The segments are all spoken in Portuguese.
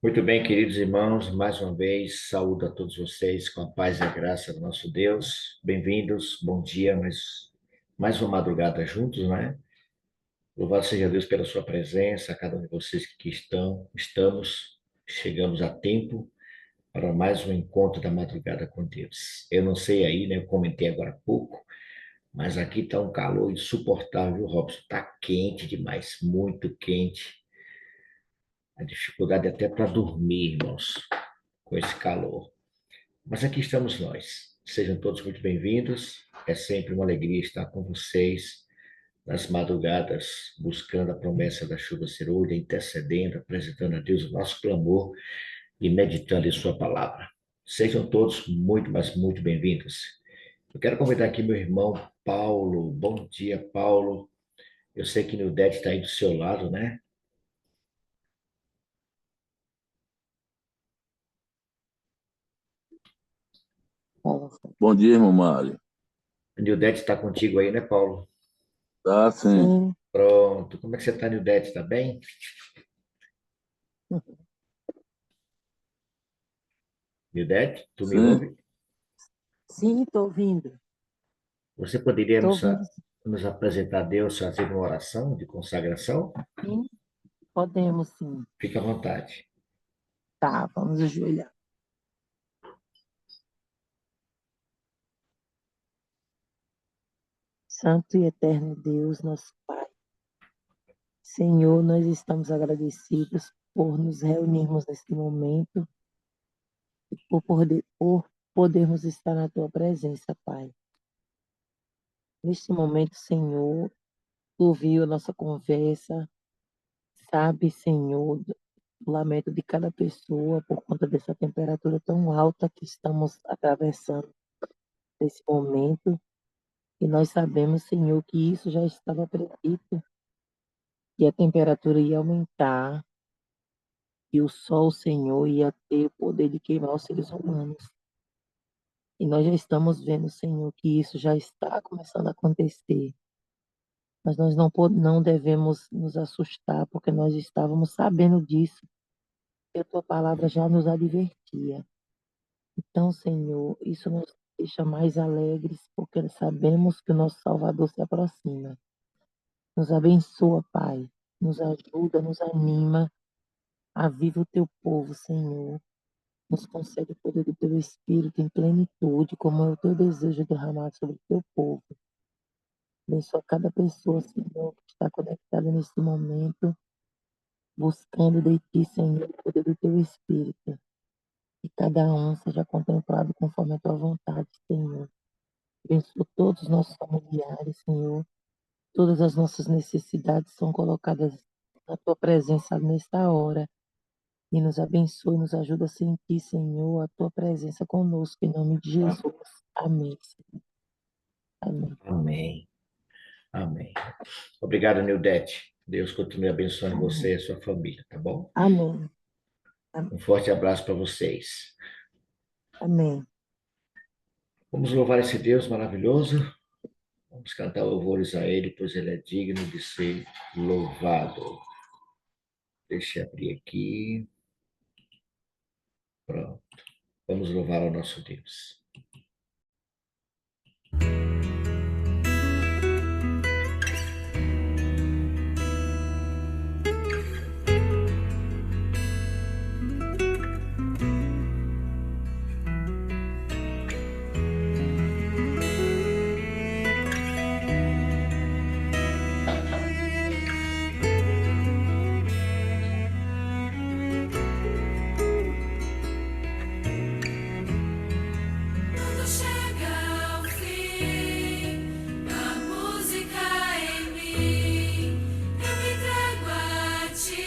Muito bem, queridos irmãos, mais uma vez, saúdo a todos vocês com a paz e a graça do nosso Deus. Bem-vindos, bom dia, mais uma madrugada juntos, né? Louvado seja Deus pela sua presença, a cada um de vocês que chegamos a tempo para mais um encontro da madrugada com Deus. Eu não sei aí, né? Eu comentei agora há pouco, mas aqui está um calor insuportável, Robson. Está quente demais, muito quente. A dificuldade até para dormir, irmãos, com esse calor. Mas aqui estamos nós. Sejam todos muito bem-vindos. É sempre uma alegria estar com vocês nas madrugadas, buscando a promessa da chuva serôdia, intercedendo, apresentando a Deus o nosso clamor e meditando em Sua palavra. Sejam todos muito, mas muito bem-vindos. Eu quero convidar aqui meu irmão Paulo. Bom dia, Paulo. Eu sei que Nildete está aí do seu lado, né? Bom dia, irmão Mário. Nildete está contigo aí, né, Paulo? Tá, sim. Sim, Pronto. Como é que você está, Nildete? Está bem? Nildete, tu me Sim. ouve? sim, estou ouvindo. Você poderia Estou ouvindo, nos apresentar a Deus fazendo uma oração de consagração? sim. Podemos, sim. Fique à vontade. Tá, vamos ajoelhar. Santo e eterno Deus, nosso Pai. Senhor, nós estamos agradecidos por nos reunirmos neste momento e por podermos estar na Tua presença, Pai. Neste momento, Senhor, Tu ouviu a nossa conversa, sabe, Senhor, o lamento de cada pessoa por conta dessa temperatura tão alta que estamos atravessando nesse momento. E nós sabemos, Senhor, que isso já estava predito, que a temperatura ia aumentar, e o sol, Senhor, ia ter o poder de queimar os seres humanos. E nós já estamos vendo, Senhor, que isso já está começando a acontecer. Mas nós não devemos nos assustar, porque nós estávamos sabendo disso, e a Tua palavra já nos advertia. Então, Senhor, isso nos deixa mais alegres, porque sabemos que o nosso Salvador se aproxima. Nos abençoa, Pai. Nos ajuda, nos anima. Aviva o teu povo, Senhor. Nos concede o poder do teu Espírito em plenitude, como é o teu desejo derramado sobre o teu povo. Abençoa cada pessoa, Senhor, que está conectada nesse momento, buscando de ti, Senhor, o poder do teu Espírito. Que cada um seja contemplado conforme a tua vontade, Senhor. Abençoa todos os nossos familiares, Senhor. Todas as nossas necessidades são colocadas na tua presença nesta hora. E nos abençoe, nos ajuda a sentir, Senhor, a tua presença conosco, em nome de Jesus. Amém, Senhor. Amém. Amém. Amém. Obrigado, Nildete. Deus continue abençoando Amém. você e a sua família, tá bom? Amém. Um forte abraço para vocês. Amém. Vamos louvar esse Deus maravilhoso. Vamos cantar louvores a Ele, pois Ele é digno de ser louvado. Deixa eu abrir aqui. Pronto. Vamos louvar ao nosso Deus. Quando chega o fim, a música em mim, eu me entrego a ti.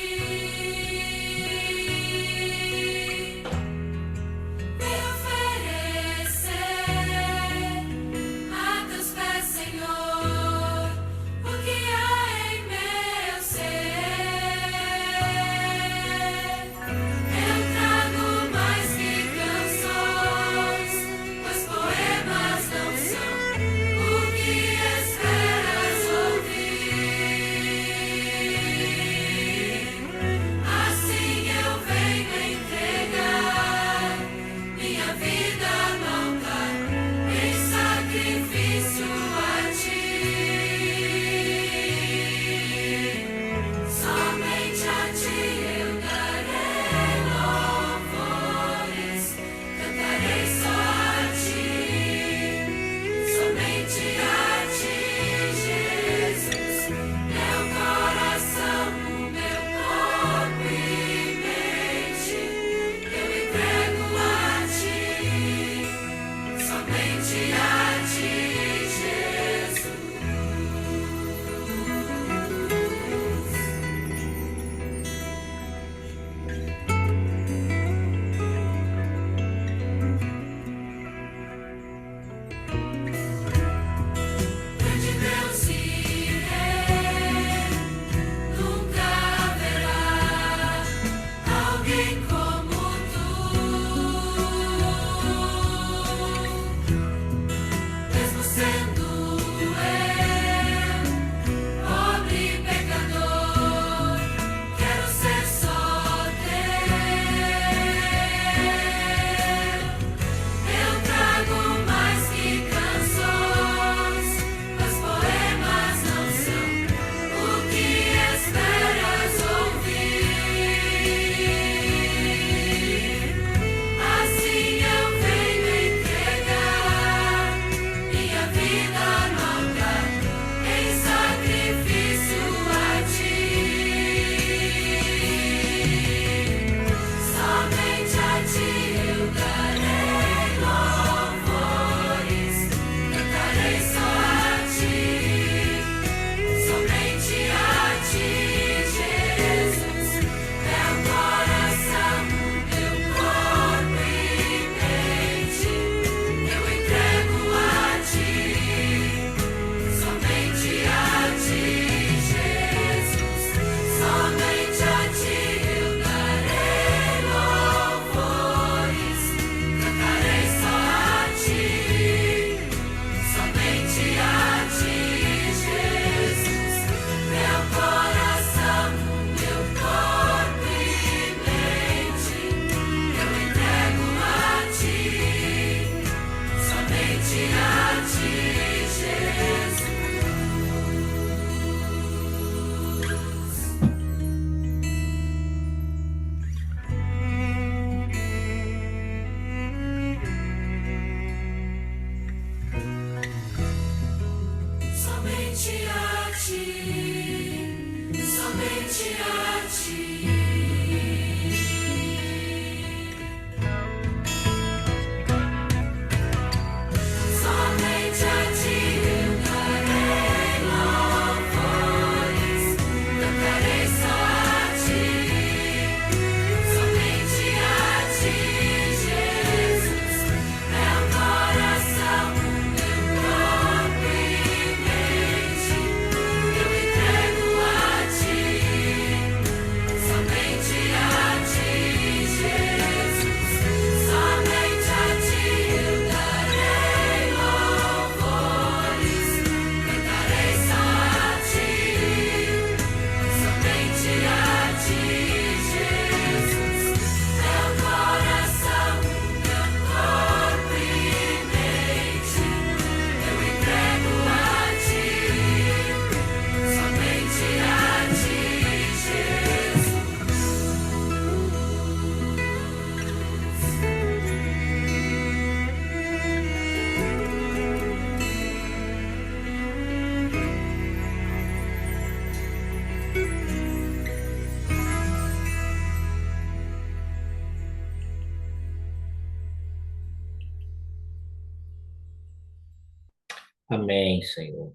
Amém, Senhor.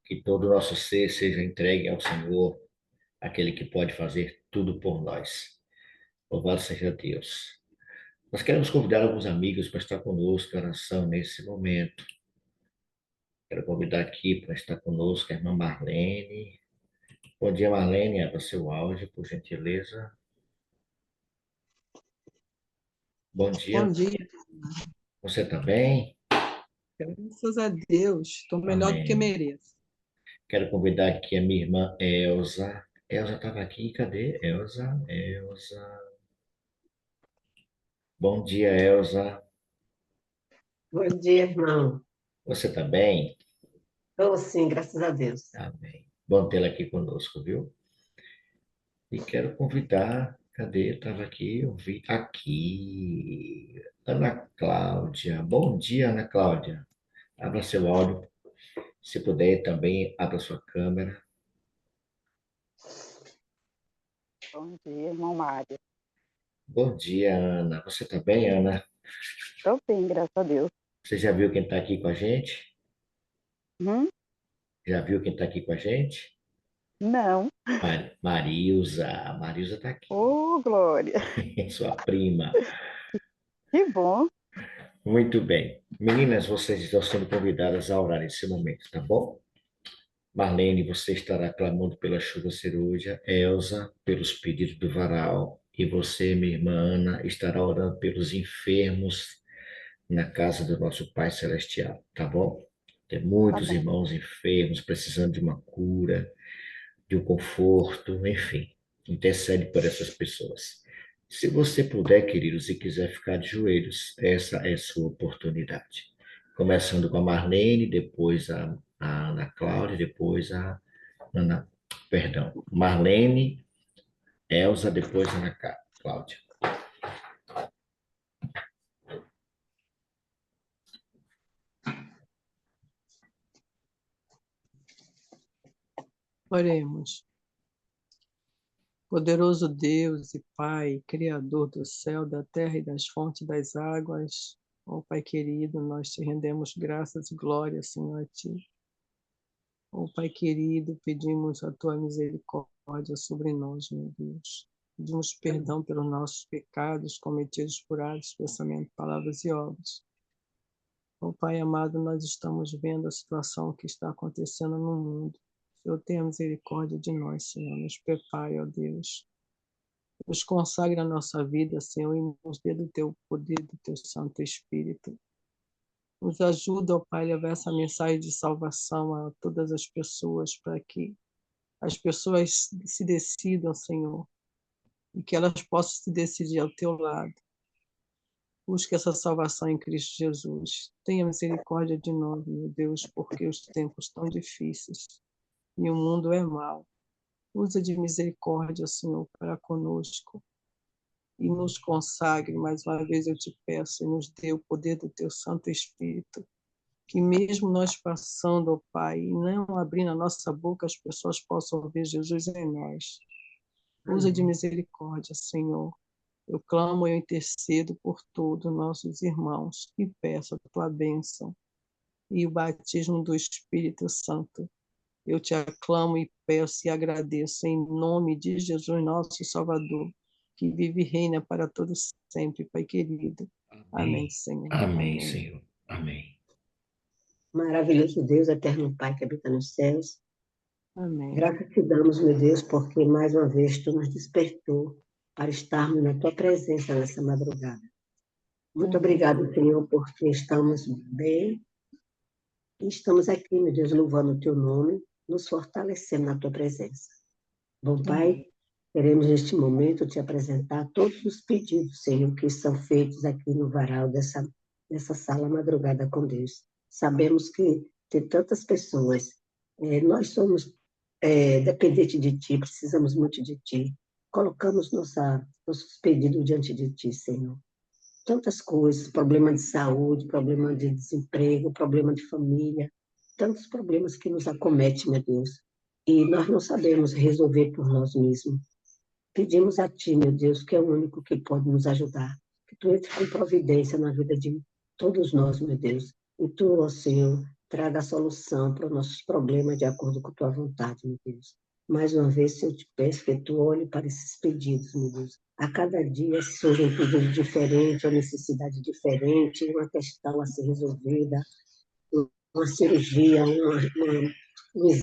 Que todo o nosso ser seja entregue ao Senhor, aquele que pode fazer tudo por nós. Louvado seja Deus. Nós queremos convidar alguns amigos para estar conosco em oração nesse momento. Quero convidar aqui para estar conosco a irmã Marlene. Bom dia, Marlene. Abra seu áudio, por gentileza. Bom Bom dia. dia, Você está bem? graças a Deus. Estou melhor do que Amém. mereço. Quero convidar aqui a minha irmã Elza. Elza estava aqui. Cadê? Elza, Elza. Bom dia, Elza. Bom dia, irmão. Você está bem? Estou sim, graças a Deus. Amém. Bom tê-la aqui conosco, viu? E quero convidar. Cadê? Estava aqui, eu vi. Aqui. Ana Cláudia. Bom dia, Ana Cláudia. Abra seu áudio. Se puder, também abra sua câmera. Bom dia, irmão Mário. Bom dia, Ana. Você está bem, Ana? Estou bem, graças a Deus. Você já viu quem está aqui com a gente? Hum? Já viu quem está aqui com a gente? Não. Marilza. A Marilza está aqui. Ô, Glória. Sua prima. Que bom. Muito bem. Meninas, vocês estão sendo convidadas a orar nesse momento, tá bom? Marlene, você estará clamando pela chuva cerúlea. Elza, pelos pedidos do varal. E você, minha irmã Ana, estará orando pelos enfermos na casa do nosso Pai Celestial, tá bom? Tem muitos bom. irmãos enfermos precisando de uma cura, de um conforto, enfim. Intercede por essas pessoas. Se você puder, queridos, e quiser ficar de joelhos, essa é a sua oportunidade. Começando com a Marlene, depois a Ana Cláudia, depois a Ana, perdão, Marlene, Elza, depois a Ana Cláudia. Oremos. Poderoso Deus e Pai, Criador do céu, da terra e das fontes das águas, ó Pai querido, nós te rendemos graças e glórias, Senhor, a Ti. Ó Pai querido, pedimos a Tua misericórdia sobre nós, meu Deus. Pedimos perdão pelos nossos pecados cometidos por atos, pensamento, palavras e obras. Ó Pai amado, nós estamos vendo a situação que está acontecendo no mundo. Senhor, tenha misericórdia de nós, Senhor. Nos prepare, ó Deus. Nos consagre a nossa vida, Senhor, e nos dê do Teu poder, do Teu Santo Espírito. Nos ajuda, ó Pai, a levar essa mensagem de salvação a todas as pessoas, para que as pessoas se decidam, Senhor, e que elas possam se decidir ao Teu lado. Busque essa salvação em Cristo Jesus. Tenha misericórdia de nós, meu Deus, porque os tempos estão difíceis e o mundo é mau. Usa de misericórdia, Senhor, para conosco e nos consagre, mais uma vez eu te peço, e nos dê o poder do Teu Santo Espírito, que mesmo nós passando, ó Pai, e não abrindo a nossa boca, as pessoas possam ver Jesus em nós. Usa de misericórdia, Senhor. Eu clamo e eu intercedo por todos nossos irmãos e peço a tua bênção e o batismo do Espírito Santo. Eu te aclamo e peço e agradeço em nome de Jesus, nosso Salvador, que vive e reina para todos sempre, Pai querido. Amém, Senhor. Amém, Senhor. Amém. Maravilhoso Deus, eterno Pai que habita nos céus. Amém. Graças te damos, meu Deus, porque mais uma vez tu nos despertou para estarmos na tua presença nessa madrugada. Muito obrigado, Senhor, porque estamos bem e estamos aqui, meu Deus, louvando o teu nome, nos fortalecendo na tua presença. Bom Pai, queremos neste momento te apresentar todos os pedidos, Senhor, que são feitos aqui no varal dessa sala madrugada com Deus. Sabemos que tem tantas pessoas, nós somos dependentes de Ti, precisamos muito de Ti. Colocamos nossos pedidos diante de Ti, Senhor. Tantas coisas, problema de saúde, problema de desemprego, problema de família, tantos problemas que nos acometem, meu Deus. E nós não sabemos resolver por nós mesmos. Pedimos a Ti, meu Deus, que é o único que pode nos ajudar. Que Tu entre com providência na vida de todos nós, meu Deus. E Tu, ó Senhor, traga a solução para os nossos problemas de acordo com Tua vontade, meu Deus. Mais uma vez, Senhor, eu te peço que Tu olhe para esses pedidos, meu Deus. A cada dia surge um pedido diferente, uma necessidade diferente, uma questão a ser resolvida, uma cirurgia, um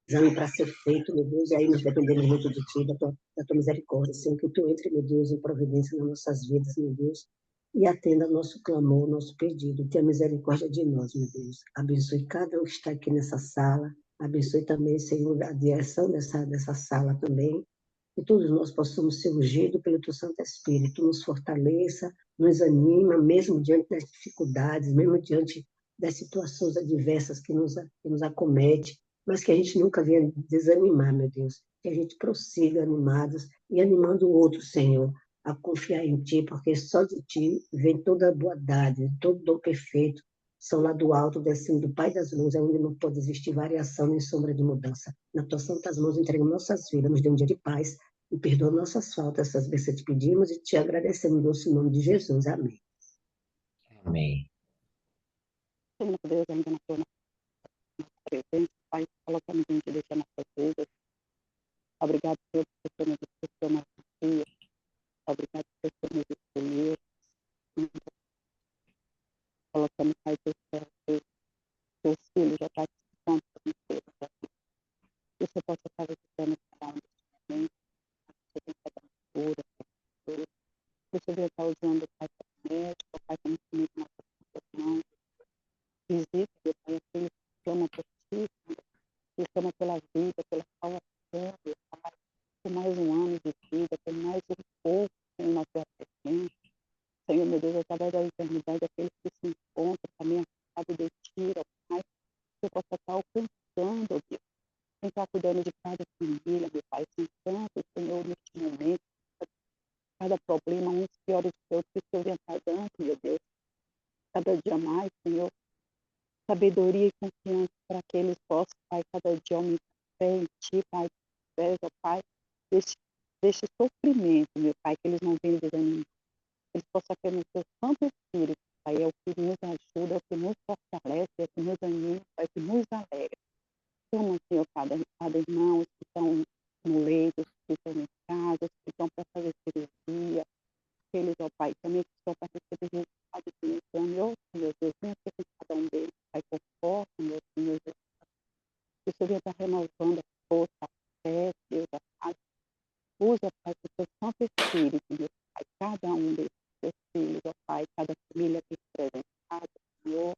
exame para ser feito, meu Deus, e aí nós dependemos muito de Ti, da tua misericórdia, Senhor, que Tu entre, meu Deus, em providência nas nossas vidas, meu Deus, e atenda nosso clamor, nosso pedido, tenha misericórdia de nós, meu Deus. Abençoe cada um que está aqui nessa sala, abençoe também, Senhor, a direção dessa sala também, que todos nós possamos ser ungidos pelo Teu Santo Espírito, nos fortaleça, nos anima, mesmo diante das dificuldades, mesmo diante das situações adversas que nos acomete, mas que a gente nunca venha desanimar, meu Deus, que a gente prossiga animados e animando o outro, Senhor, a confiar em Ti, porque só de Ti vem toda a boa-dade, todo dom perfeito, são lá do alto, descendo do Pai das luzes, onde não pode existir variação nem sombra de mudança. Nas Tuas santas mãos entregamos nossas vidas, nos dê um dia de paz e perdoa nossas faltas, essas bênçãos te pedimos e te agradecemos no doce nome de Jesus. Amém. Amém. Senhor Deus, ainda na tua presença, Pai, colocamos diante de Ti nossas vidas. Obrigado, Senhor, por Ter nos escolhido mais um dia. Obrigado por Ter nos escolhido. Colocamos, Pai do céu, Teus filhos já participando da inteira. Que o Senhor possa estar visitando cada um desses momentos, que você venha dar cura, que você venha estar usando o Pai para médico, Pai, como instrumento nas nossas mãos. Visita, Deus, Pai, aqueles que clamam por Ti, que clamam pela vida, pela salvação, Deus, Pai, por mais um ano de vida, por mais um pouco, Senhor, na Tua presença. Senhor, meu Deus, através da eternidade, aqueles que se encontram também afastados de Ti, ó Pai, que eu possa estar alcançando, ó Deus, quem está cuidando de cada família, meu Pai, são tantos, Senhor, neste momento, cada problema, uns piores que outros, que o Senhor venha estar dando, meu Deus, cada dia mais, Senhor, sabedoria e confiança para que eles possam, Pai, cada dia aumentar a fé em Ti, Pai, através, ó Pai, deste sofrimento, meu Pai, que eles não venham desanimar. Eles possam ter no Teu Santo Espírito, Pai, é o que nos ajuda, é o que nos fortalece, é o que nos anima, é o que nos alegra. Toma, Senhor, cada irmão que estão no leito, que estão em casa, que estão para fazer cirurgia, aqueles, ó Pai, também que estão para receber resultado do exame, ó Senhor Deus, venha ser com cada um deles, Pai, conforta, meu Senhor Jesus, que o Senhor venha estar renovando a força, a fé, Deus, a paz. Usa, Pai, o Teu Santo Espírito, meu Pai, cada um desses Teus filhos, ó Pai, cada família aqui representada, Senhor,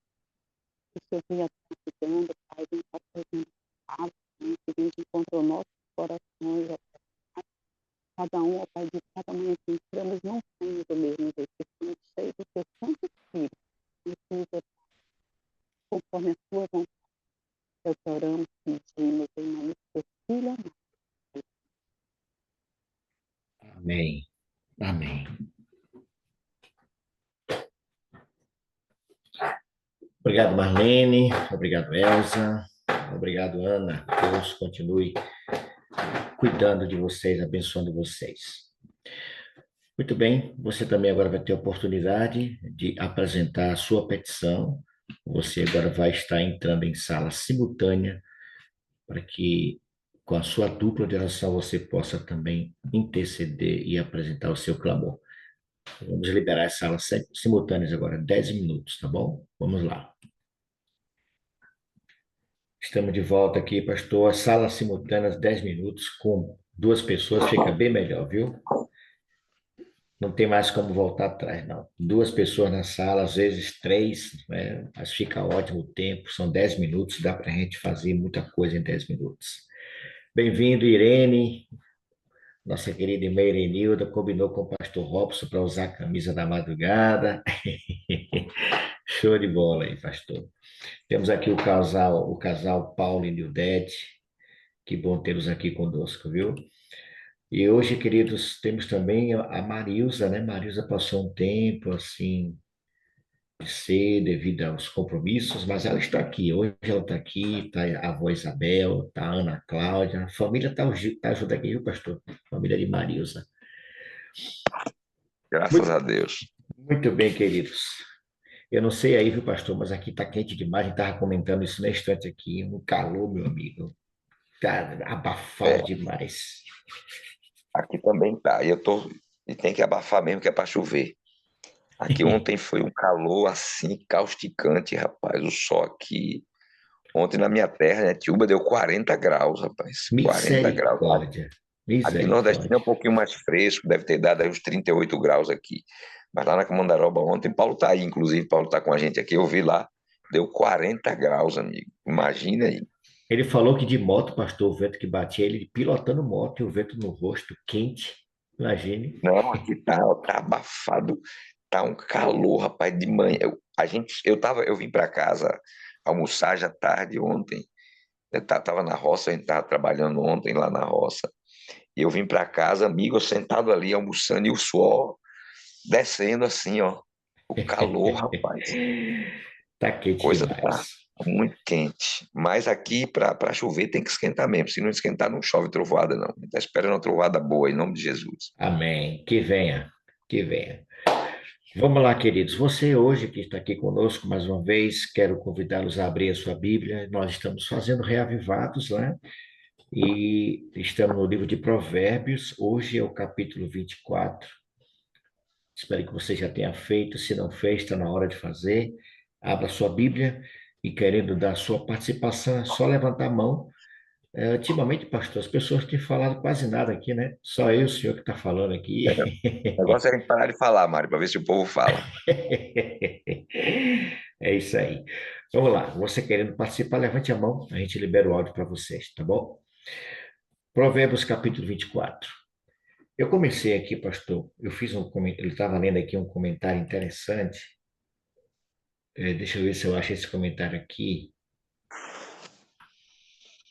que o Senhor venha estar cuidando, Pai, venha estar fazendo palavra, que venha de encontro aos nossos corações, ó Pai, cada um, ó Pai, de cada manhã que entramos, não saímos do mesmo jeito, que estamos cheios do Teu Santo Espírito, e que usa, conforme a Tua vontade, eu te oramos, pedimos, em nome do Teu Filho, amado. Amém. Amém. Obrigado, Marlene. Obrigado, Elza. Obrigado, Ana. Deus continue cuidando de vocês, abençoando vocês. Muito bem, você também agora vai ter a oportunidade de apresentar a sua petição. Você agora vai estar entrando em sala simultânea para que, com a sua dupla de oração, você possa também interceder e apresentar o seu clamor. Vamos liberar as salas simultâneas agora, 10 minutos, tá bom? Vamos lá. Estamos de volta aqui, pastor. Salas simultâneas, 10 minutos, com duas pessoas, fica bem melhor, viu? Não tem mais como voltar atrás, não. Duas pessoas na sala, às vezes três, né? Mas fica ótimo o tempo, são 10 minutos, dá para a gente fazer muita coisa em 10 minutos. Bem-vindo, Irene. Nossa querida irmã Irenilda combinou com o pastor Robson para usar a camisa da madrugada. Show de bola aí, pastor. Temos aqui o casal Paulo e Nildete. Que bom tê-los aqui conosco, viu? E hoje, queridos, temos também a Marilza, né? Marilza passou um tempo, assim, de ser devido aos compromissos, mas ela está aqui. Hoje ela está aqui, está a avó Isabel, está a Ana Cláudia. A família está junto aqui, viu, pastor? Família de Marilza. Graças Muito, a Deus. muito bem, queridos. Eu não sei aí, viu, pastor, mas aqui está quente demais. A gente estava comentando isso na estante aqui. Um calor, meu amigo. Está abafado É, demais. aqui também tá. E tem que abafar mesmo, que é para chover. Aqui ontem foi um calor assim, causticante, rapaz. O sol aqui. Ontem na minha terra, né, Tiúba, deu 40 graus, rapaz. 40 graus. Misericórdia. Aqui no Nordeste é um Misericórdia. pouquinho mais fresco, deve ter dado aí uns 38 graus aqui. Mas lá na Camandaroba ontem, Paulo tá aí, inclusive, Paulo tá com a gente aqui, eu vi lá, deu 40 graus, amigo. Imagina aí. Ele falou que de moto, pastor, o vento que batia, ele pilotando moto e o vento no rosto quente. Imagine. Não, aqui tá abafado, tá um calor, rapaz, de manhã. Eu vim para casa almoçar já tarde ontem. Tava na roça, a gente tava trabalhando ontem lá na roça. E eu vim para casa, amigo, eu sentado ali almoçando e o suor descendo assim, ó. O calor, rapaz. Tá A quente coisa tá demais. muito quente. Mas aqui, para chover, tem que esquentar mesmo. Se não esquentar, não chove trovoada, não. A gente tá esperando uma trovoada boa, em nome de Jesus. Amém. Que venha, que venha. Vamos lá, queridos. Você hoje que está aqui conosco mais uma vez, quero convidá-los a abrir a sua Bíblia. Nós estamos fazendo reavivados, né? E estamos no livro de Provérbios. Hoje é o capítulo 24. Espero que você já tenha feito. Se não fez, está na hora de fazer. Abra sua Bíblia e querendo dar sua participação, é só levantar a mão. Ultimamente, pastor, as pessoas têm falado quase nada aqui, né? Só eu, o senhor que está falando aqui. O negócio é a gente parar de falar, Mário, para ver se o povo fala. É isso aí. Vamos lá. Você querendo participar, levante a mão. A gente libera o áudio para vocês, tá bom? Provérbios capítulo 24. Eu comecei aqui, pastor. Eu fiz um comentário. Ele estava lendo aqui um comentário interessante. Deixa eu ver se eu acho esse comentário aqui.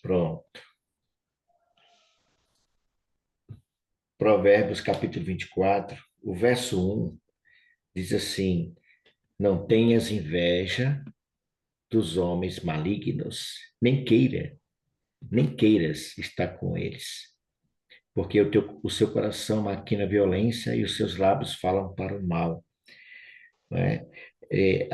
Pronto. Provérbios capítulo 24, o verso 1 diz assim: Não tenhas inveja dos homens malignos, nem queiras estar com eles, porque o seu coração maquina violência e os seus lábios falam para o mal. Não é?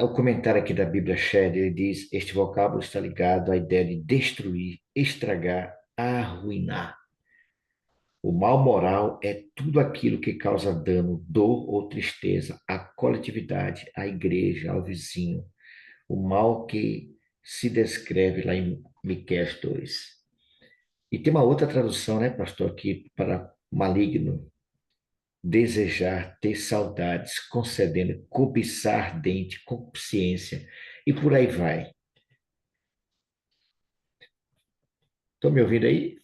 O comentário aqui da Bíblia Shed, ele diz: este vocábulo está ligado à ideia de destruir, estragar, arruinar. O mal moral é tudo aquilo que causa dano, dor ou tristeza à coletividade, à igreja, ao vizinho. O mal que se descreve lá em Miqueias 2. E tem uma outra tradução, né, pastor, aqui para maligno: desejar, ter saudades, concedendo, cobiçar ardente, concupiscência, e por aí vai. Estão me ouvindo aí?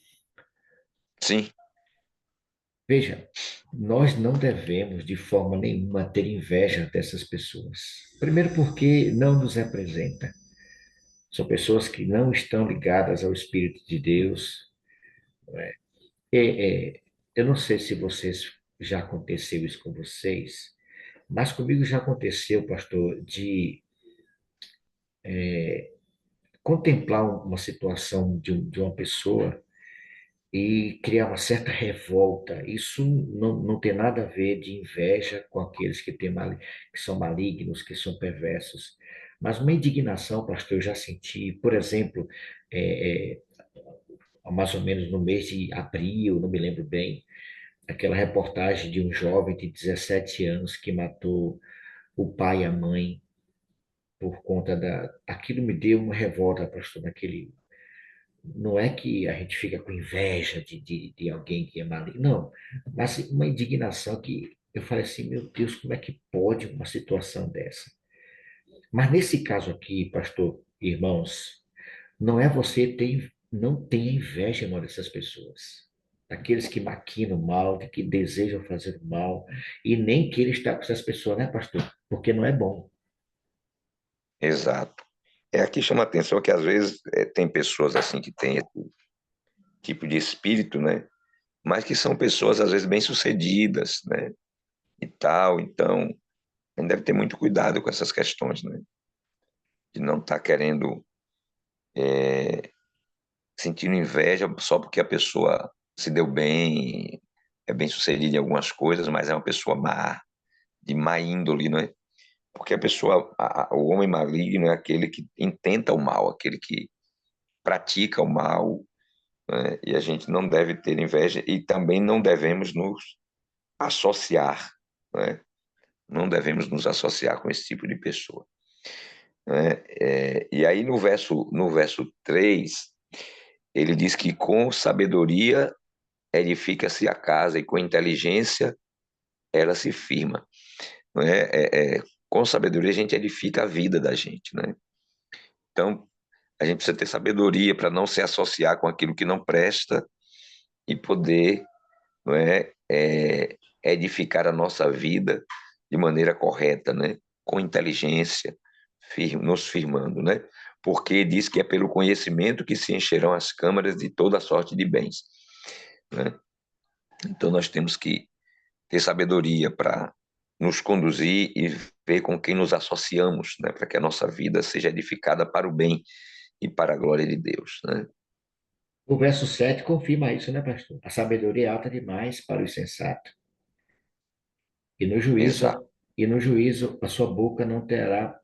Sim, Veja, nós não devemos de forma nenhuma ter inveja dessas pessoas. Primeiro, porque não nos representa. São pessoas que não estão ligadas ao Espírito de Deus. Eu não sei se vocês já aconteceu isso com vocês, mas comigo já aconteceu, pastor, de contemplar uma situação de uma pessoa e criar uma certa revolta. Isso não tem nada a ver de inveja com aqueles que são malignos, que são perversos. Mas uma indignação, pastor, eu já senti, por exemplo, é, é, mais ou menos no mês de abril, não me lembro bem, aquela reportagem de um jovem de 17 anos que matou o pai e a mãe por conta da. Aquilo me deu uma revolta, pastor, naquele. Não é que a gente fica com inveja de alguém que é maligno, não, mas uma indignação que eu falei assim, meu Deus, como é que pode uma situação dessa? Mas nesse caso aqui, pastor, irmãos, não é você ter, não tenha inveja, irmão, dessas pessoas. Daqueles que maquinam o mal, que desejam fazer o mal, e nem queira estar com essas pessoas, né, pastor? Porque não é bom. Exato. Aqui chama a atenção que às vezes tem pessoas assim que têm esse tipo de espírito, né? Mas que são pessoas às vezes bem-sucedidas, né? E tal, então a gente deve ter muito cuidado com essas questões, né? De não estar querendo, sentindo inveja só porque a pessoa se deu bem, é bem-sucedida em algumas coisas, mas é uma pessoa má, de má índole, né? Porque a pessoa, o homem maligno é aquele que intenta o mal, aquele que pratica o mal, né? E a gente não deve ter inveja e também não devemos nos associar, né? Não devemos nos associar com esse tipo de pessoa, né? E aí no verso 3, ele diz que com sabedoria edifica-se a casa e com inteligência ela se firma, né? Com sabedoria a gente edifica a vida da gente, né? Então, a gente precisa ter sabedoria para não se associar com aquilo que não presta e poder, não edificar a nossa vida de maneira correta, né? Com inteligência, nos firmando, né? Porque diz que é pelo conhecimento que se encherão as câmaras de toda sorte de bens, né? Então nós temos que ter sabedoria para nos conduzir e ver com quem nos associamos, né? Para que a nossa vida seja edificada para o bem e para a glória de Deus, né? O verso 7 confirma isso, né, pastor? A sabedoria é alta demais para o insensato. E no Exato. juízo, e no juízo a sua boca não terá,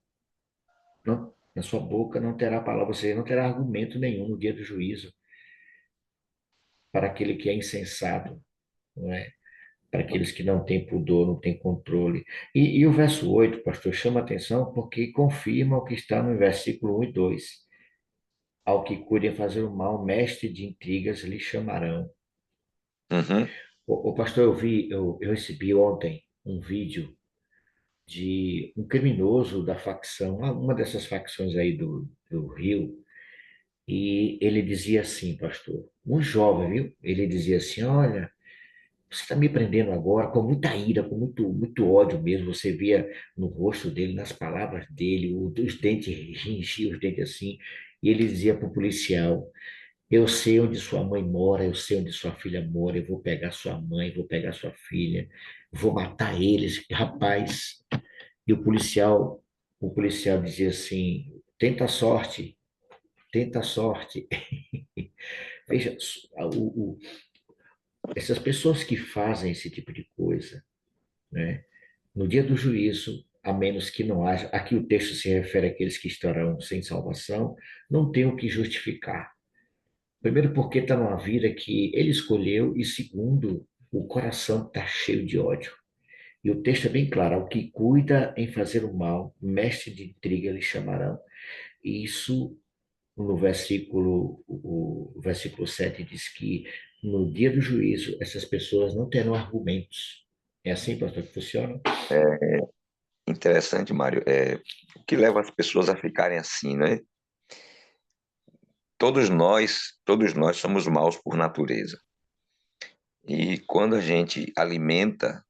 não, na sua boca não terá palavra, você não terá argumento nenhum no dia do juízo para aquele que é insensato, não é? Para aqueles que não têm pudor, não têm controle. E o verso 8, pastor, chama atenção porque confirma o que está no versículo 1 e 2. Ao que cuide fazer o mal, mestre de intrigas lhe chamarão. Uhum. O pastor, eu recebi ontem um vídeo de um criminoso da facção, uma dessas facções aí do Rio, e ele dizia assim, pastor, um jovem, viu? Ele dizia assim, olha, você está me prendendo agora com muita ira, com muito ódio mesmo. Você via no rosto dele, nas palavras dele, os dentes ringiam, os dentes assim. E ele dizia para o policial: eu sei onde sua mãe mora, eu sei onde sua filha mora. Eu vou pegar sua mãe, vou pegar sua filha, vou matar eles, rapaz. E o policial dizia assim: tenta a sorte, tenta a sorte. Veja, essas pessoas que fazem esse tipo de coisa, né? No dia do juízo, a menos que não haja, aqui o texto se refere àqueles que estarão sem salvação, não tem o que justificar. Primeiro, porque está numa vida que ele escolheu, e segundo, o coração está cheio de ódio. E o texto é bem claro: ao que cuida em fazer o mal, mestre de intriga lhe chamarão. E isso, no o versículo 7 diz que no dia do juízo, essas pessoas não terão argumentos. É assim, pastor, que funciona? Interessante, Mário. O que leva as pessoas a ficarem assim, né? Todos nós somos maus por natureza. E quando a gente alimenta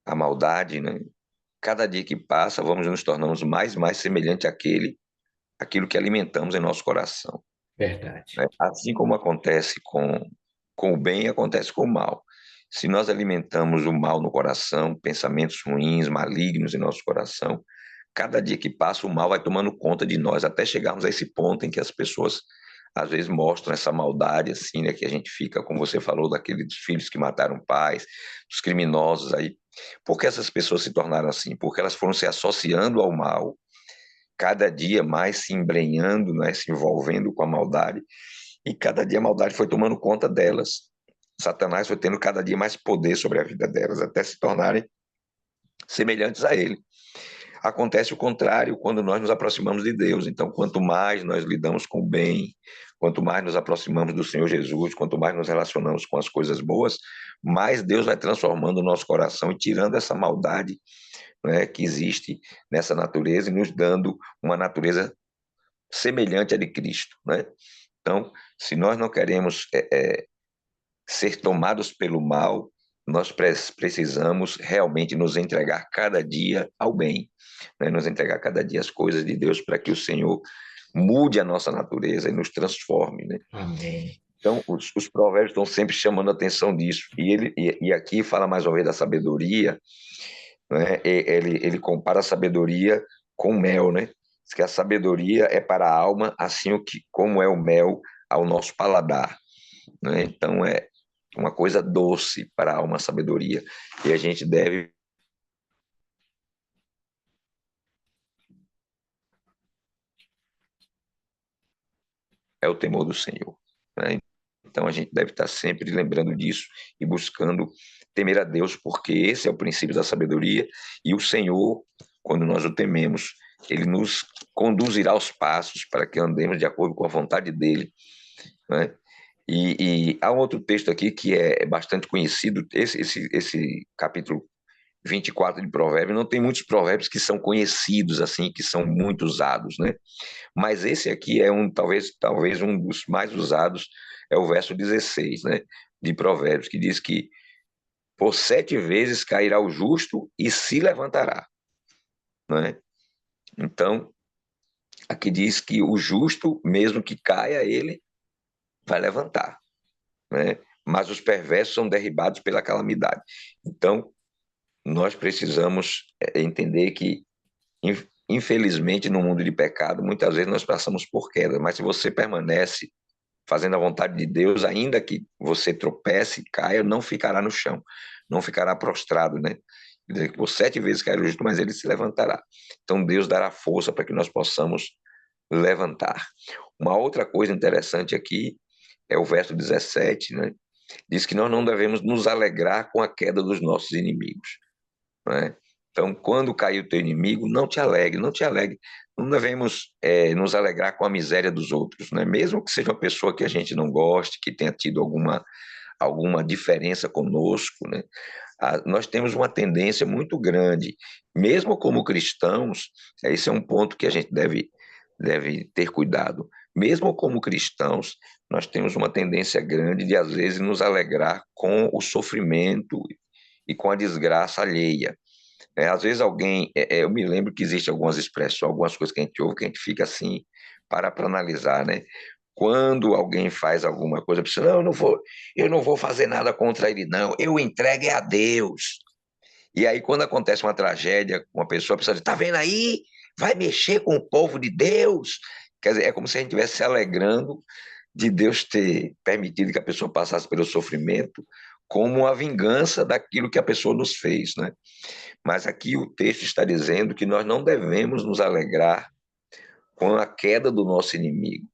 a maldade, né? Cada dia que passa, vamos nos tornando mais semelhante àquilo que alimentamos em nosso coração, Verdade. né? Assim como acontece com o bem, acontece com o mal. Se nós alimentamos o mal no coração, pensamentos ruins, malignos em nosso coração, cada dia que passa, o mal vai tomando conta de nós, até chegarmos a esse ponto em que as pessoas, às vezes, mostram essa maldade, assim, né? Que a gente fica, como você falou, daqueles filhos que mataram pais, dos criminosos aí. Por que essas pessoas se tornaram assim? Porque elas foram se associando ao mal, cada dia mais se embrenhando, né? Se envolvendo com a maldade, e cada dia a maldade foi tomando conta delas. Satanás foi tendo cada dia mais poder sobre a vida delas, até se tornarem semelhantes a ele. Acontece o contrário quando nós nos aproximamos de Deus. Então, quanto mais nós lidamos com o bem, quanto mais nos aproximamos do Senhor Jesus, quanto mais nos relacionamos com as coisas boas, mais Deus vai transformando o nosso coração e tirando essa maldade, né, que existe nessa natureza e nos dando uma natureza semelhante à de Cristo, né? Então, se nós não queremos ser tomados pelo mal, nós precisamos realmente nos entregar cada dia ao bem, né? Nos entregar cada dia as coisas de Deus para que o Senhor mude a nossa natureza e nos transforme, né? Amém. Então, os provérbios estão sempre chamando a atenção disso. E aqui fala mais uma vez da sabedoria, né? Ele compara a sabedoria com mel, né? Diz que a sabedoria é para a alma, assim como é o mel ao nosso paladar, né? Então, é uma coisa doce para a alma, a sabedoria, e a gente deve é o temor do Senhor, né? Então a gente deve estar sempre lembrando disso e buscando temer a Deus, porque esse é o princípio da sabedoria, e o Senhor, quando nós o tememos, ele nos conduzirá aos passos para que andemos de acordo com a vontade dele, né? E há um outro texto aqui que é bastante conhecido, esse capítulo 24 de Provérbios, não tem muitos provérbios que são conhecidos, assim, que são muito usados, né? Mas esse aqui é talvez um dos mais usados, é o verso 16, né, de Provérbios, que diz que por 7 vezes cairá o justo e se levantará, né? Então, aqui diz que o justo, mesmo que caia, ele vai levantar, né? Mas os perversos são derribados pela calamidade. Então, nós precisamos entender que, infelizmente, no mundo de pecado, muitas vezes nós passamos por queda, mas se você permanece fazendo a vontade de Deus, ainda que você tropece e caia, não ficará no chão, não ficará prostrado, né? Quer dizer, que por 7 vezes cair o justo, mas ele se levantará. Então, Deus dará força para que nós possamos levantar. Uma outra coisa interessante aqui é o verso 17, né? Diz que nós não devemos nos alegrar com a queda dos nossos inimigos, né? Então, quando cair o teu inimigo, não te alegre, não te alegre. Não devemos nos alegrar com a miséria dos outros, né? Mesmo que seja uma pessoa que a gente não goste, que tenha tido alguma diferença conosco, né? Nós temos uma tendência muito grande, mesmo como cristãos, esse é um ponto que a gente deve ter cuidado. Mesmo como cristãos, nós temos uma tendência grande de, às vezes, nos alegrar com o sofrimento e com a desgraça alheia. Às vezes eu me lembro que existem algumas expressões, algumas coisas que a gente ouve, que a gente fica assim, para analisar, né? Quando alguém faz alguma coisa, pensa, não, eu não vou fazer nada contra ele, não, eu entrego a Deus. E aí, quando acontece uma tragédia, uma pessoa pensa, tá vendo aí? Vai mexer com o povo de Deus? Quer dizer, é como se a gente estivesse se alegrando de Deus ter permitido que a pessoa passasse pelo sofrimento como uma vingança daquilo que a pessoa nos fez, né? Mas aqui o texto está dizendo que nós não devemos nos alegrar com a queda do nosso inimigo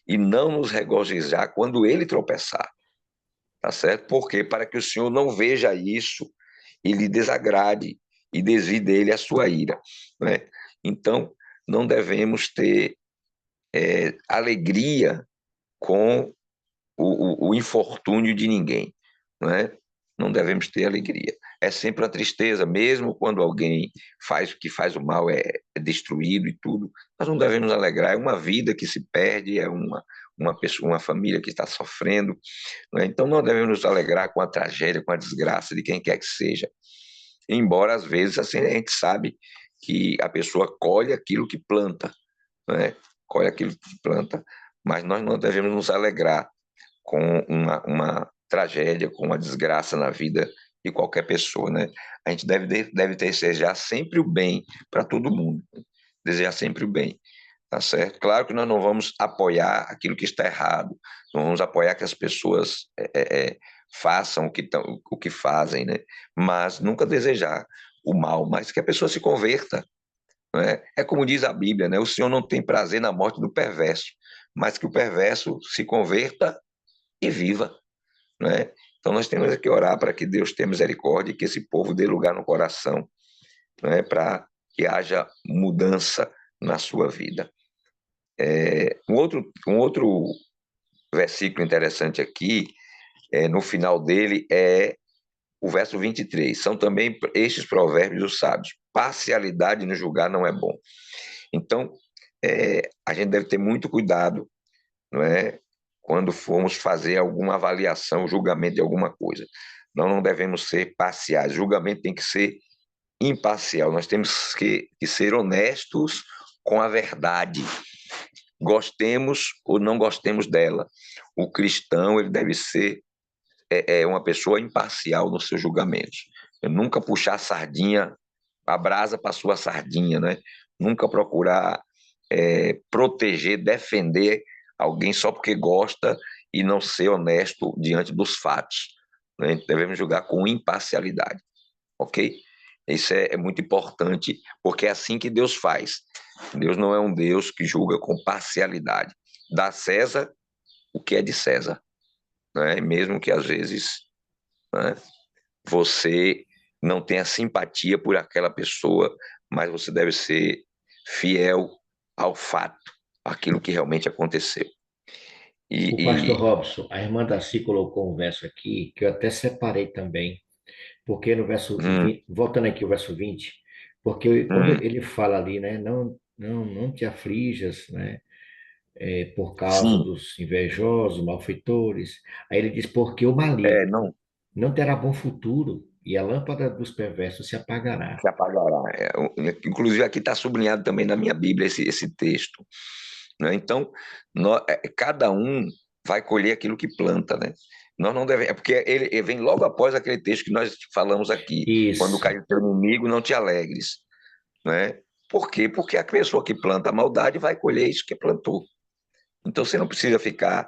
e não nos regozijar quando ele tropeçar, tá certo? Por quê? Para que o Senhor não veja isso e lhe desagrade e desvie dele a sua ira, né? Então, não devemos ter alegria com o infortúnio de ninguém, né? Não devemos ter alegria. É sempre uma tristeza, mesmo quando alguém faz o mal, é destruído e tudo, nós não devemos alegrar. É uma vida que se perde, é uma pessoa, uma família que está sofrendo, né? Então não devemos nos alegrar com a tragédia, com a desgraça de quem quer que seja. Embora, às vezes, assim, a gente sabe que a pessoa colhe aquilo que planta, né? Colhe aquilo que planta, mas nós não devemos nos alegrar com uma tragédia, com uma desgraça na vida de qualquer pessoa, né? A gente deve desejar sempre o bem para todo mundo. desejar sempre o bem, tá certo? Claro que nós não vamos apoiar aquilo que está errado, não vamos apoiar que as pessoas façam o que fazem, né? Mas nunca desejar o mal, mas que a pessoa se converta, né? É como diz a Bíblia, né? O Senhor não tem prazer na morte do perverso, mas que o perverso se converta e viva, né? Então nós temos que orar para que Deus tenha misericórdia e que esse povo dê lugar no coração, né? Para que haja mudança na sua vida. Um outro versículo interessante aqui, no final dele, é o verso 23. São também estes provérbios dos sábios. Parcialidade no julgar não é bom. Então, a gente deve ter muito cuidado, não é? Quando formos fazer alguma avaliação, julgamento de alguma coisa. Nós não devemos ser parciais. O julgamento tem que ser imparcial. Nós temos que ser honestos com a verdade. Gostemos ou não gostemos dela. O cristão, ele deve ser uma pessoa imparcial nos seus julgamentos. Nunca puxar a brasa para sua sardinha, né? Nunca procurar proteger, defender alguém só porque gosta e não ser honesto diante dos fatos, né? Devemos julgar com imparcialidade, ok? Isso é muito importante, porque é assim que Deus faz. Deus não é um Deus que julga com parcialidade. Dá a César o que é de César, né? Mesmo que às vezes, né, você não tenha simpatia por aquela pessoa, mas você deve ser fiel ao fato, aquilo que realmente aconteceu. O pastor Robson, a irmã Darcy colocou um verso aqui que eu até separei também, porque no verso 20, voltando aqui ao verso 20, porque quando ele fala ali, né, não te aflijas, né, por causa sim, dos invejosos, malfeitores. Aí ele diz, porque o maligno não não terá bom futuro e a lâmpada dos perversos se apagará. se apagará. Inclusive aqui está sublinhado também na minha Bíblia esse texto, né? Então, cada um vai colher aquilo que planta, né? Nós não devemos, porque ele vem logo após aquele texto que nós falamos aqui, quando Isso. cai o teu inimigo, não te alegres, né? Por quê? Porque a pessoa que planta a maldade vai colher isso que plantou. Então você não precisa ficar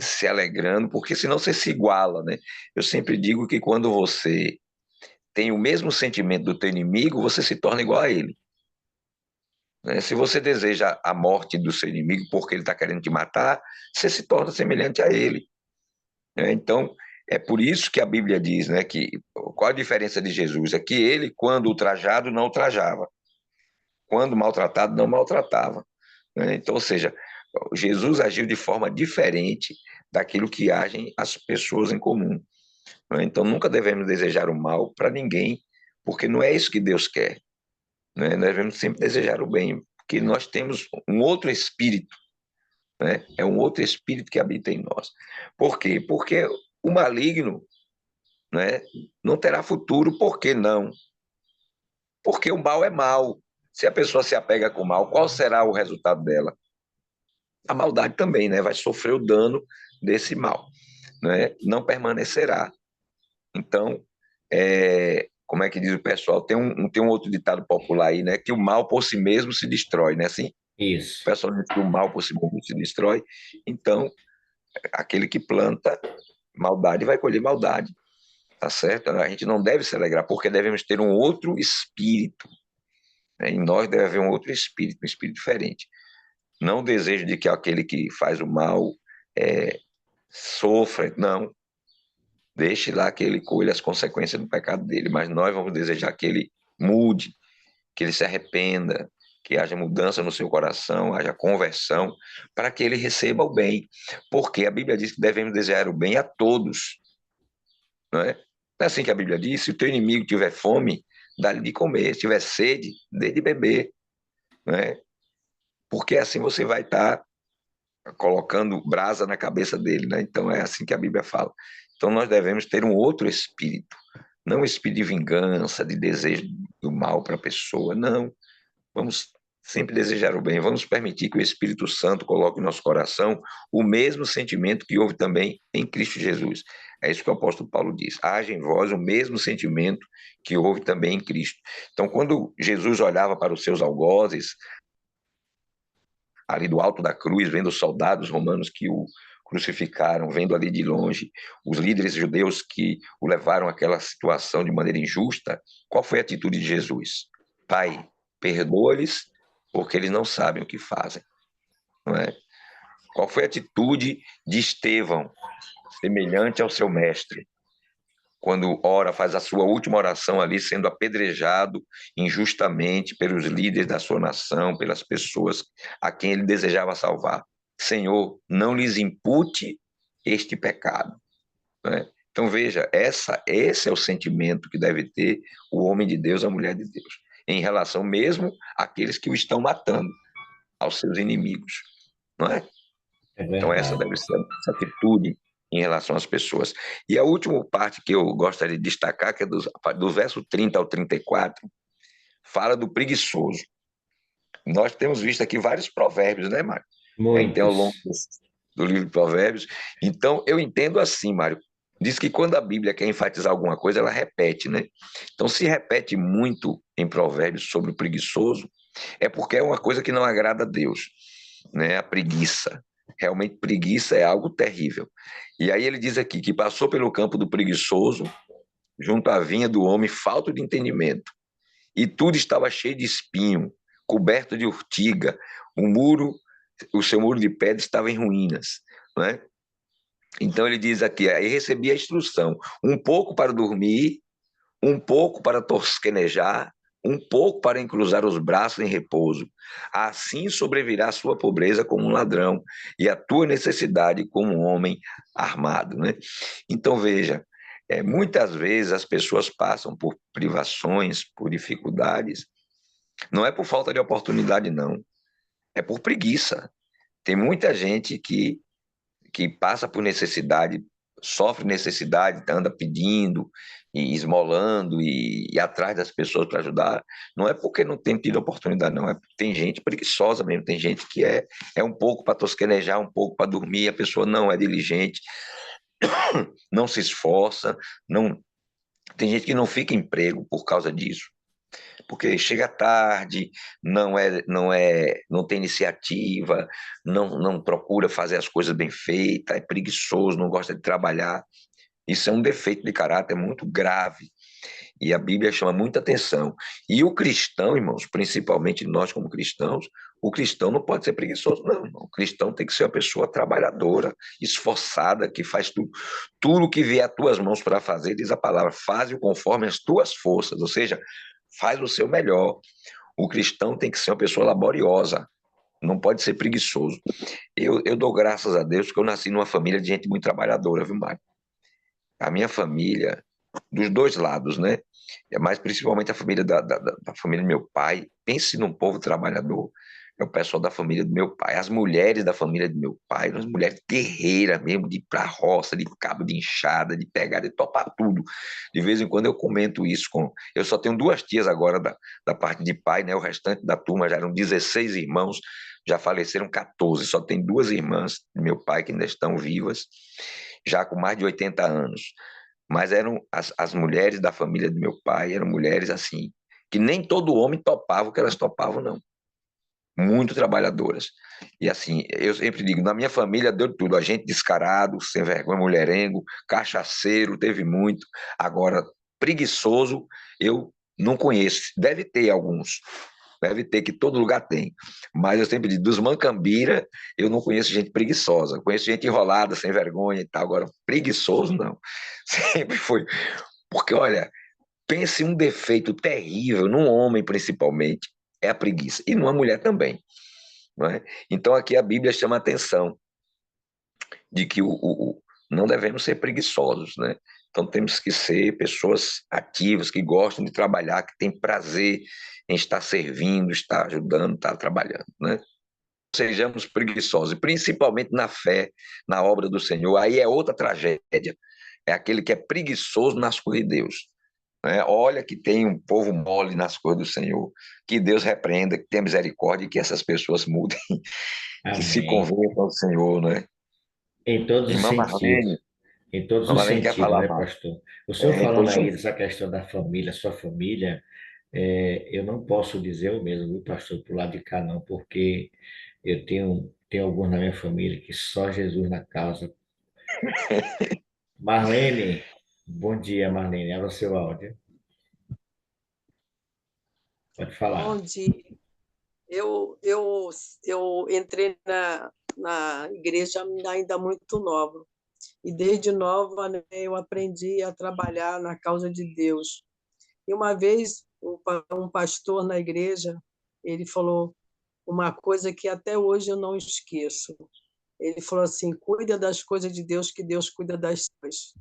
se alegrando, porque senão você se iguala, né? Eu sempre digo que quando você tem o mesmo sentimento do teu inimigo, você se torna igual a ele, né? Se você deseja a morte do seu inimigo porque ele está querendo te matar, você se torna semelhante a ele, né? Então, é por isso que a Bíblia diz, né, que qual a diferença de Jesus? É que ele, quando ultrajado, não ultrajava, quando maltratado, não maltratava, né? Então, ou seja, Jesus agiu de forma diferente daquilo que agem as pessoas em comum, né? Então, nunca devemos desejar o mal para ninguém, porque não é isso que Deus quer, né? Nós devemos sempre desejar o bem, porque nós temos um outro espírito, né? É um outro espírito que habita em nós. Por quê? Porque o maligno, né, não terá futuro. Por que não? Porque o mal é mal. Se a pessoa se apega com o mal, qual será o resultado dela? A maldade também, né? Vai sofrer o dano desse mal, né? Não permanecerá. Então, como é que diz o pessoal? Tem um outro ditado popular aí, né? Que o mal por si mesmo se destrói, né? Assim, o Isso. pessoal diz que o mal por si mesmo se destrói. Então, aquele que planta maldade vai colher maldade, tá certo? A gente não deve se alegrar, porque devemos ter um outro espírito, né? Em nós deve haver um outro espírito, um espírito diferente. Não o desejo de que aquele que faz o mal sofra, não. Deixe lá que ele colhe as consequências do pecado dele, mas nós vamos desejar que ele mude, que ele se arrependa, que haja mudança no seu coração, haja conversão, para que ele receba o bem. Porque a Bíblia diz que devemos desejar o bem a todos, não é? Não é assim que a Bíblia diz? Se o teu inimigo tiver fome, dá-lhe de comer. Se tiver sede, dê de beber, não é? Porque assim você vai estar colocando brasa na cabeça dele, né? Então é assim que a Bíblia fala. Então nós devemos ter um outro espírito, não um espírito de vingança, de desejo do mal para a pessoa, não. Vamos sempre desejar o bem, vamos permitir que o Espírito Santo coloque em nosso coração o mesmo sentimento que houve também em Cristo Jesus. É isso que o apóstolo Paulo diz. Haja em vós o mesmo sentimento que houve também em Cristo. Então, quando Jesus olhava para os seus algozes, ali do alto da cruz, vendo os soldados romanos que o crucificaram, vendo ali de longe os líderes judeus que o levaram àquela situação de maneira injusta, qual foi a atitude de Jesus? Pai, perdoa-lhes, porque eles não sabem o que fazem. Não é? Qual foi a atitude de Estevão, semelhante ao seu mestre, quando ora, faz a sua última oração ali, sendo apedrejado injustamente pelos líderes da sua nação, pelas pessoas a quem ele desejava salvar? Senhor, não lhes impute este pecado. Né? Então veja, esse é o sentimento que deve ter o homem de Deus, a mulher de Deus, em relação mesmo àqueles que o estão matando, aos seus inimigos. Não é? É Então, essa verdade. deve ser essa atitude em relação às pessoas. E a última parte que eu gostaria de destacar, que é do verso 30 ao 34, fala do preguiçoso. Nós temos visto aqui vários provérbios, né, Mário? A gente tem ao longo Muitos. do livro de Provérbios. Então, eu entendo assim, Mário. Diz que quando a Bíblia quer enfatizar alguma coisa, ela repete, né? Então, se repete muito em Provérbios sobre o preguiçoso, é porque é uma coisa que não agrada a Deus, né? A preguiça. Realmente, preguiça é algo terrível. E aí ele diz aqui que passou pelo campo do preguiçoso, junto à vinha do homem falto de entendimento, e tudo estava cheio de espinho, coberto de urtiga, o seu muro de pedra estava em ruínas, não é? Então ele diz aqui, aí recebi a instrução, um pouco para dormir, um pouco para tosquenejar, um pouco para encruzar os braços em repouso. Assim sobrevirá a sua pobreza como um ladrão e a tua necessidade como um homem armado, né? Então veja, muitas vezes as pessoas passam por privações, por dificuldades, não é por falta de oportunidade, não, é por preguiça. Tem muita gente que passa por necessidade, sofre necessidade, anda pedindo e esmolando e atrás das pessoas para ajudar. Não é porque não tem tido oportunidade, não. É porque tem gente preguiçosa mesmo, tem gente que é um pouco para tosquenejar, um pouco para dormir, a pessoa não é diligente, não se esforça, não. Tem gente que não fica em emprego por causa disso, porque chega tarde, não tem iniciativa, não procura fazer as coisas bem feitas, é preguiçoso, não gosta de trabalhar. Isso é um defeito de caráter muito grave. E a Bíblia chama muita atenção. E o cristão, irmãos, principalmente nós como cristãos, o cristão não pode ser preguiçoso, não, irmão. O cristão tem que ser uma pessoa trabalhadora, esforçada, que faz tudo o que vier às tuas mãos para fazer, diz a palavra, faz-o conforme as tuas forças, ou seja, faz o seu melhor. O cristão tem que ser uma pessoa laboriosa, não pode ser preguiçoso. Eu dou graças a Deus porque eu nasci numa família de gente muito trabalhadora, viu, Mário? A minha família, dos dois lados, né? Mas principalmente a família da família do meu pai. Pense num povo trabalhador. É o pessoal da família do meu pai, as mulheres da família do meu pai, as mulheres guerreiras mesmo, de ir pra roça, de cabo de enxada, de pegar, de topar tudo. De vez em quando eu comento isso com. Eu só tenho duas tias agora da parte de pai, né? O restante da turma já eram 16 irmãos, já faleceram 14. Só tem duas irmãs do meu pai que ainda estão vivas, já com mais de 80 anos. Mas eram as mulheres da família do meu pai, eram mulheres assim, que nem todo homem topava o que elas topavam, não. Muito trabalhadoras. E assim, eu sempre digo, na minha família deu tudo, a gente descarado, sem vergonha, mulherengo, cachaceiro, teve muito. Agora, preguiçoso, eu não conheço. Deve ter alguns, deve ter, que todo lugar tem. Mas eu sempre digo, dos mancambira, eu não conheço gente preguiçosa. Conheço gente enrolada, sem vergonha e tal. Agora, preguiçoso, não. Sempre foi. Porque, olha, pense um defeito terrível, num homem principalmente, é a preguiça. E numa mulher também. Não é? Então, aqui a Bíblia chama a atenção de que não devemos ser preguiçosos, né? Então temos que ser pessoas ativas, que gostam de trabalhar, que têm prazer em estar servindo, estar ajudando, estar trabalhando, né? Sejamos preguiçosos, e principalmente na fé, na obra do Senhor. Aí é outra tragédia. É aquele que é preguiçoso nas coisas de Deus, né? Olha que tem um povo mole nas coisas do Senhor. Que Deus repreenda, que tenha misericórdia e que essas pessoas mudem, que se Amém. convertam ao Senhor, né? Em todos os Irmã sentidos. Marlene, Em todos A os Marlene quer sentidos, falar né, mais. pastor? O senhor Em falando todos aí os dessa questão da família, sua família, eu não posso dizer o mesmo, viu, pastor, pro lado de cá não, porque eu tenho alguns na minha família que só Jesus na causa. Marlene, bom dia, Marlene, abra o seu áudio, pode Bom falar. dia. Eu entrei na igreja ainda muito nova. E desde nova, né, eu aprendi a trabalhar na causa de Deus. E uma vez, um pastor na igreja, ele falou uma coisa que até hoje eu não esqueço. Ele falou assim: cuida das coisas de Deus, que Deus cuida das suas.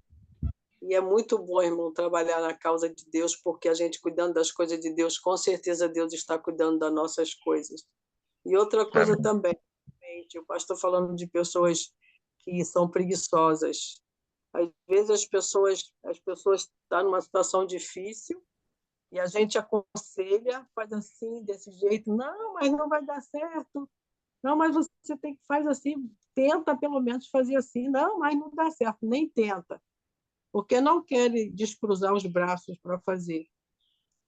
E é muito bom, irmão, trabalhar na causa de Deus, porque a gente cuidando das coisas de Deus, com certeza Deus está cuidando das nossas coisas. E outra coisa Amém. também, gente, o pastor falando de pessoas que são preguiçosas. Às vezes as pessoas estão numa situação difícil e a gente aconselha, faz assim, desse jeito, não, mas não vai dar certo. Não, mas você tem que faz assim, tenta pelo menos fazer assim. Não, mas não dá certo, nem tenta, porque não quer descruzar os braços para fazer.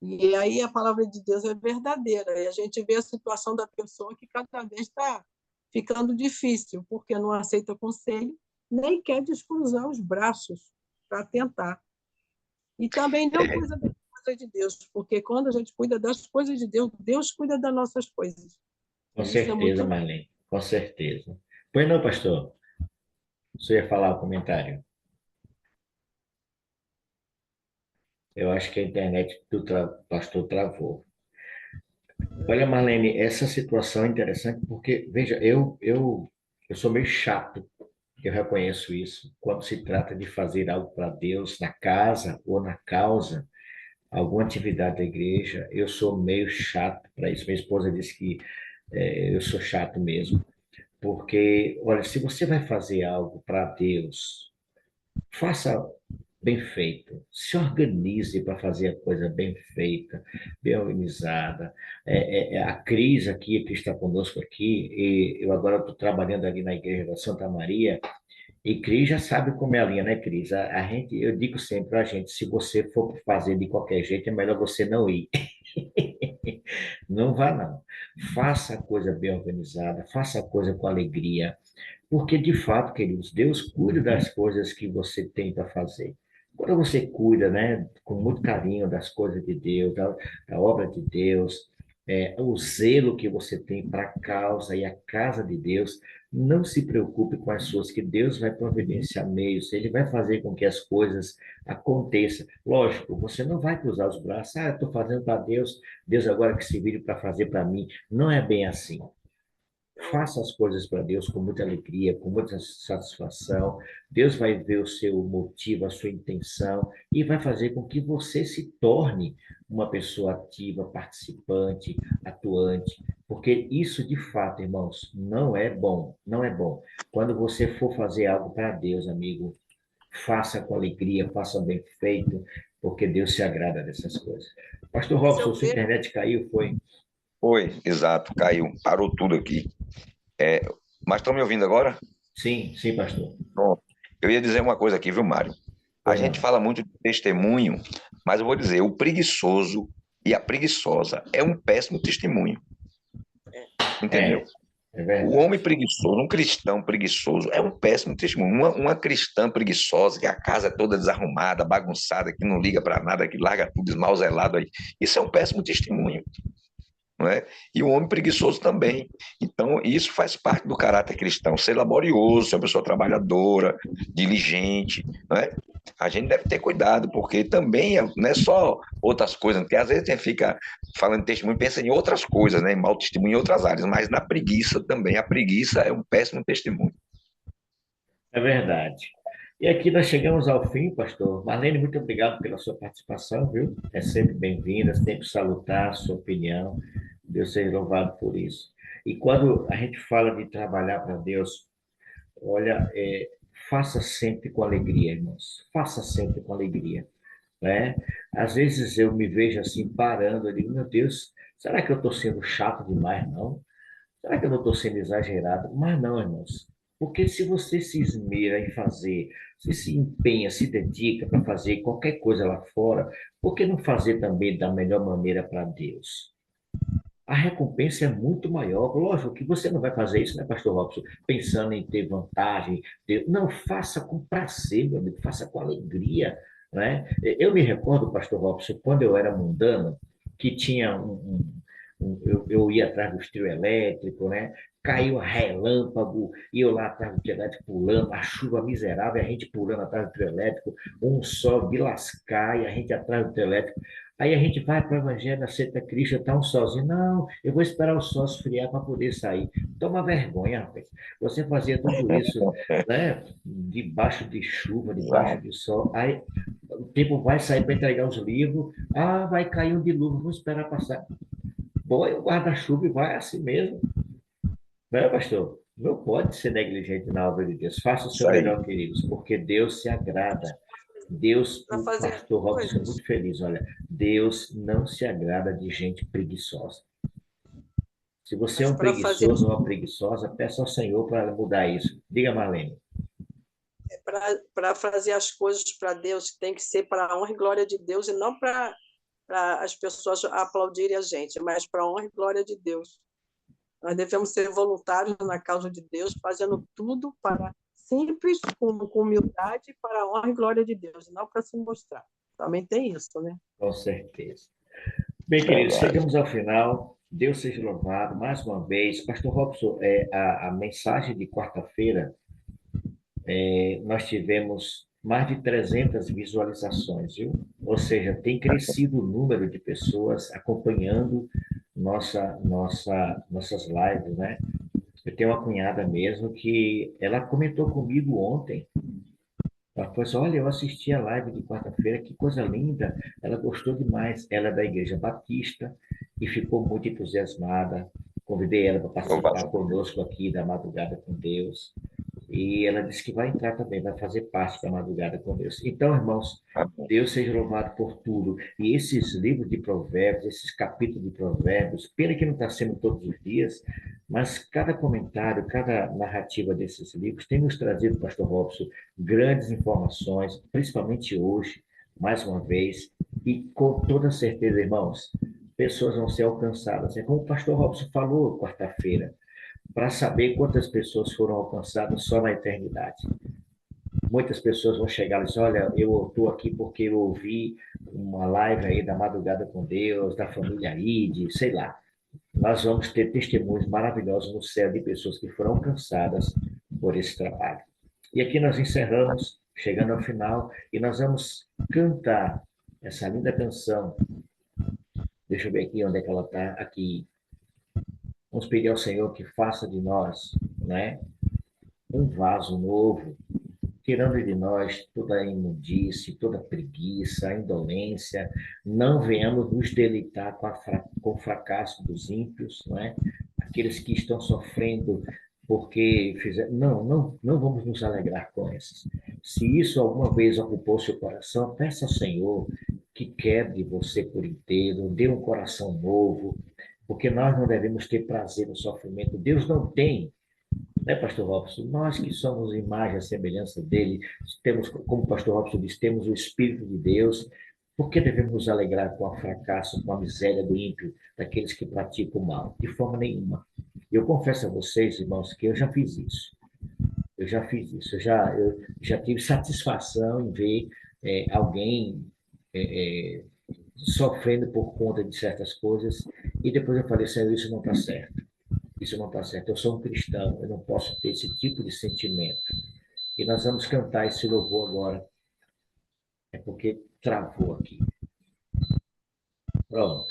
E aí a palavra de Deus é verdadeira. E a gente vê a situação da pessoa que cada vez está ficando difícil, porque não aceita conselho, nem quer descruzar os braços para tentar. E também não É, cuida das coisas de Deus, porque quando a gente cuida das coisas de Deus, Deus cuida das nossas coisas. Com E isso é certeza, muito bom. Marlene, com certeza. Pois não, pastor, você ia falar o comentário. Eu acho que a internet do pastor travou. Olha, Marlene, essa situação é interessante porque, veja, eu sou meio chato, eu reconheço isso. Quando se trata de fazer algo para Deus na casa ou na causa, alguma atividade da igreja, eu sou meio chato para isso. Minha esposa disse que eu sou chato mesmo, porque, olha, se você vai fazer algo para Deus, faça bem feito, se organize para fazer a coisa bem feita, bem organizada. A Cris aqui, que está conosco aqui, e eu agora estou trabalhando ali na igreja da Santa Maria, e Cris já sabe como é a linha, né, Cris? A gente, eu digo sempre a gente, se você for fazer de qualquer jeito, é melhor você não ir. Não vá, não. Faça a coisa bem organizada, faça a coisa com alegria, porque, de fato, queridos, Deus cuida das coisas que você tem para fazer. Quando você cuida, né, com muito carinho das coisas de Deus, da obra de Deus, o zelo que você tem para a causa e a casa de Deus, não se preocupe com as suas, que Deus vai providenciar meios, Ele vai fazer com que as coisas aconteçam. Lógico, você não vai cruzar os braços, eu estou fazendo para Deus, Deus agora que se vire para fazer para mim. Não é bem assim. Faça as coisas para Deus com muita alegria, com muita satisfação. Deus vai ver o seu motivo, a sua intenção e vai fazer com que você se torne uma pessoa ativa, participante, atuante, porque isso de fato, irmãos, não é bom, não é bom. Quando você for fazer algo para Deus, amigo, faça com alegria, faça bem feito, porque Deus se agrada dessas coisas. Pastor Se Robson, eu sua ver, internet caiu, foi? foi, exato, caiu, parou tudo aqui. É, mas estão me ouvindo agora? Sim, sim, pastor. Pronto. Eu ia dizer uma coisa aqui, viu, Mário? A Pois gente não. fala muito de testemunho, mas eu vou dizer, o preguiçoso e a preguiçosa é um péssimo testemunho, entendeu? É O homem verdade. preguiçoso, um cristão preguiçoso, é um péssimo testemunho. Uma cristã preguiçosa, que a casa é toda desarrumada, bagunçada, que não liga para nada, que larga tudo esmalzelado aí, isso é um péssimo testemunho, não é? E o homem preguiçoso também. Então, isso faz parte do caráter cristão, ser laborioso, ser uma pessoa trabalhadora, diligente, não é? A gente deve ter cuidado, porque também não é só outras coisas, porque às vezes a gente fica falando de testemunho, pensa em outras coisas, né? Em mau testemunho em outras áreas, mas na preguiça também. A preguiça é um péssimo testemunho. É verdade. E aqui nós chegamos ao fim, pastor. Marlene, muito obrigado pela sua participação, viu? É sempre bem-vinda, sempre salutar a sua opinião. Deus seja louvado por isso. E quando a gente fala de trabalhar para Deus, olha, faça sempre com alegria, irmãos. Faça sempre com alegria, né? Às vezes eu me vejo assim parando, eu digo, meu Deus, será que eu estou sendo chato demais, não? Será que eu não estou sendo exagerado? Mas não, irmãos. Porque se você se esmera em fazer, se empenha, se dedica para fazer qualquer coisa lá fora, por que não fazer também da melhor maneira para Deus? A recompensa é muito maior. Lógico que você não vai fazer isso, né, Pastor Robson, pensando em ter vantagem. Não, faça com prazer, meu amigo, faça com alegria, né? Eu me recordo, Pastor Robson, quando eu era mundano, que tinha eu ia atrás do trio elétrico, né? Caiu a relâmpago, e eu lá atrás do trio elétrico pulando, a chuva miserável, a gente pulando atrás do trio elétrico, um sol de lascar, e a gente atrás do trio elétrico. Aí a gente vai para o Evangelho, aceita Cristo, está um solzinho. Não, eu vou esperar o sol esfriar para poder sair. Toma vergonha, rapaz. Você fazia tudo isso, né? Debaixo de chuva, debaixo Exato. de sol. Aí o tempo vai sair para entregar os livros. Ah, vai cair um dilúvio, vou esperar passar. Põe o guarda-chuva e vai assim mesmo. Não é, pastor? Não pode ser negligente na obra de Deus. Faça o seu Isso aí. melhor, queridos, porque Deus se agrada. Deus, Para o fazer as pastor Robson é coisas, muito feliz. Olha, Deus não se agrada de gente preguiçosa. Se você é mas um para fazer, preguiçoso ou uma preguiçosa, peça ao Senhor para mudar isso. Diga, Marlene. para fazer as coisas para Deus, tem que ser para a honra e glória de Deus e não para as pessoas aplaudirem a gente, mas para a honra e glória de Deus. Nós devemos ser voluntários na causa de Deus, fazendo tudo para simples, com humildade, para a honra e glória de Deus, e não para se mostrar. Também tem isso, né? Com certeza. Bem, queridos, Verdade. chegamos ao final. Deus seja louvado mais uma vez. Pastor Robson, a mensagem de quarta-feira, nós tivemos mais de 300 visualizações, viu? Ou seja, tem crescido o número de pessoas acompanhando nossas lives, né? Eu tenho uma cunhada mesmo que ela comentou comigo ontem. Ela falou assim, olha, eu assisti a live de quarta-feira, que coisa linda. Ela gostou demais. Ela é da Igreja Batista e ficou muito entusiasmada. Convidei ela para participar Louvado. conosco aqui da Madrugada com Deus. E ela disse que vai entrar também, vai fazer parte da Madrugada com Deus. Então, irmãos, Amém. Deus seja louvado por tudo. E esses livros de provérbios, esses capítulos de provérbios, pena que não está sendo todos os dias, mas cada comentário, cada narrativa desses livros tem nos trazido, Pastor Robson, grandes informações, principalmente hoje, mais uma vez, e com toda certeza, irmãos, pessoas vão ser alcançadas. É como o Pastor Robson falou quarta-feira, para saber quantas pessoas foram alcançadas só na eternidade. Muitas pessoas vão chegar e dizer, olha, eu estou aqui porque eu ouvi uma live aí da Madrugada com Deus, da família Ide, sei lá. Nós vamos ter testemunhos maravilhosos no céu de pessoas que foram alcançadas por esse trabalho. E aqui nós encerramos, chegando ao final, e nós vamos cantar essa linda canção. Deixa eu ver aqui onde é que ela está. Aqui. Vamos pedir ao Senhor que faça de nós, né, um vaso novo, tirando de nós toda a imundície, toda a preguiça, a indolência. Não venhamos nos deleitar com o fracasso dos ímpios, não é? Aqueles que estão sofrendo porque fizeram. Não, não, não vamos nos alegrar com esses. Se isso alguma vez ocupou seu coração, peça ao Senhor que quebre você por inteiro, dê um coração novo, porque nós não devemos ter prazer no sofrimento. Deus não tem, né, Pastor Robson? Nós que somos imagem e semelhança dele, temos, como o Pastor Robson diz, temos o Espírito de Deus. Por que devemos nos alegrar com o fracasso, com a miséria do ímpio, daqueles que praticam o mal? De forma nenhuma. Eu confesso a vocês, irmãos, que eu já fiz isso. Eu já fiz isso. Eu já tive satisfação em ver alguém é, é, sofrendo por conta de certas coisas, e depois eu falei, Senhor, isso não está certo. Isso não está certo. Eu sou um cristão, eu não posso ter esse tipo de sentimento. E nós vamos cantar esse louvor agora. É porque travou aqui. Pronto.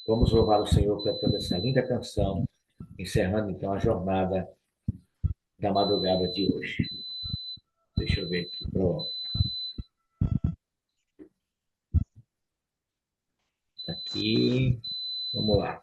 Vamos louvar o Senhor cantando essa linda canção, encerrando então a jornada da madrugada de hoje. Deixa eu ver aqui. Pronto. Aqui. Vamos lá.